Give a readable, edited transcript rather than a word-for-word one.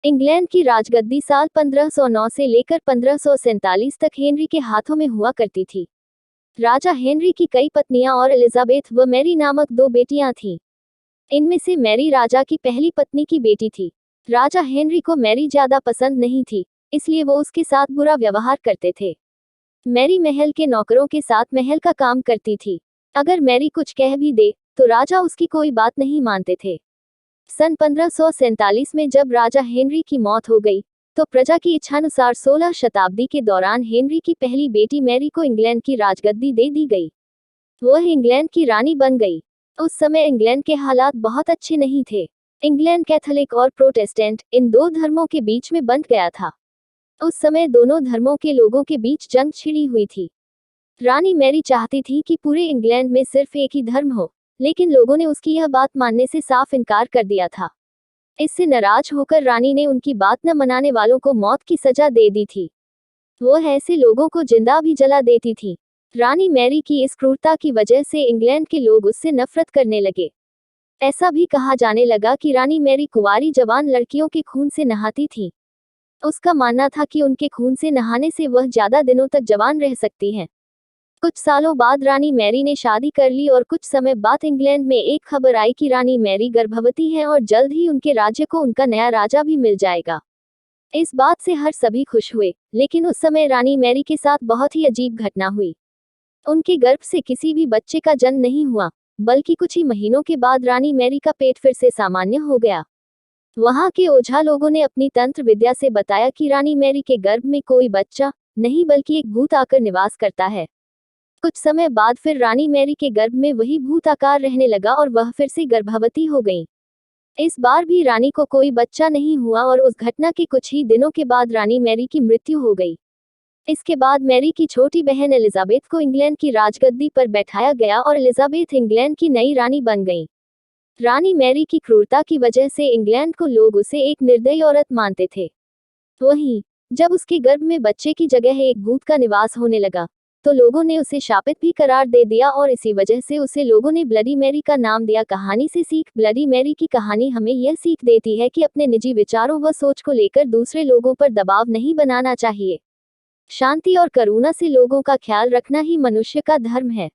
England की राजगद्दी साल 1509 से लेकर 1547 तक हेनरी के हाथों में हुआ करती थी। राजा हेनरी की कई पत्नियां और एलिजाबेथ व मैरी नामक दो बेटियां थीं। इनमें से मैरी राजा की पहली पत्नी की बेटी थी। राजा हेनरी को मैरी ज्यादा पसंद नहीं थी, इसलिए वो उसके साथ बुरा व्यवहार करते थे। मैरी महल के नौकरों के साथ महल का काम करती थी। अगर मैरी कुछ कह भी दे तो राजा उसकी कोई बात नहीं मानते थे। सन 1547 में जब राजा हेनरी की मौत हो गई, तो प्रजा की इच्छानुसार 16 शताब्दी के दौरान हेनरी की पहली बेटी मैरी को इंग्लैंड की राजगद्दी दे दी गई। वह इंग्लैंड की रानी बन गई। उस समय इंग्लैंड के हालात बहुत अच्छे नहीं थे। इंग्लैंड कैथोलिक और प्रोटेस्टेंट इन दो धर्मों के बीच में बंट गया था। उस समय दोनों धर्मों के लोगों के बीच जंग छिड़ी हुई थी। रानी मैरी चाहती थी कि पूरे इंग्लैंड में सिर्फ एक ही धर्म हो, लेकिन लोगों ने उसकी यह बात मानने से साफ इनकार कर दिया था। इससे नाराज होकर रानी ने उनकी बात न मनाने वालों को मौत की सजा दे दी थी। वह ऐसे लोगों को जिंदा भी जला देती थी। रानी मैरी की इस क्रूरता की वजह से इंग्लैंड के लोग उससे नफरत करने लगे। ऐसा भी कहा जाने लगा कि रानी मैरी कुंवारी जवान लड़कियों के खून से नहाती थी। उसका मानना था कि उनके खून से नहाने से वह ज्यादा दिनों तक जवान रह सकती हैं। कुछ सालों बाद रानी मैरी ने शादी कर ली और कुछ समय बाद इंग्लैंड में एक खबर आई कि रानी मैरी गर्भवती हैं और जल्द ही उनके राज्य को उनका नया राजा भी मिल जाएगा। इस बात से हर सभी खुश हुए, लेकिन उस समय रानी मैरी के साथ बहुत ही अजीब घटना हुई। उनके गर्भ से किसी भी बच्चे का जन्म नहीं हुआ, बल्कि कुछ ही महीनों के बाद रानी मैरी का पेट फिर से सामान्य हो गया। वहां के ओझा लोगों ने अपनी तंत्र विद्या से बताया कि रानी मैरी के गर्भ में कोई बच्चा नहीं बल्कि एक भूत आकर निवास करता है। कुछ समय बाद फिर रानी मैरी के गर्भ में वही भूत आकार रहने लगा और वह फिर से गर्भवती हो गई। इस बार भी रानी को कोई बच्चा नहीं हुआ और उस घटना के कुछ ही दिनों के बाद रानी मैरी की मृत्यु हो गई। इसके बाद मैरी की छोटी बहन एलिजाबेथ को इंग्लैंड की राजगद्दी पर बैठाया गया और एलिजाबेथ इंग्लैंड की नई रानी बन गई। रानी मैरी की क्रूरता की वजह से इंग्लैंड को लोग उसे एक निर्दयी औरत मानते थे। वहीं जब उसके गर्भ में बच्चे की जगह एक भूत का निवास होने लगा, तो लोगों ने उसे शापित भी करार दे दिया और इसी वजह से उसे लोगों ने ब्लडी मैरी का नाम दिया। कहानी से सीख। ब्लडी मैरी की कहानी हमें यह सीख देती है कि अपने निजी विचारों व सोच को लेकर दूसरे लोगों पर दबाव नहीं बनाना चाहिए। शांति और करुणा से लोगों का ख्याल रखना ही मनुष्य का धर्म है।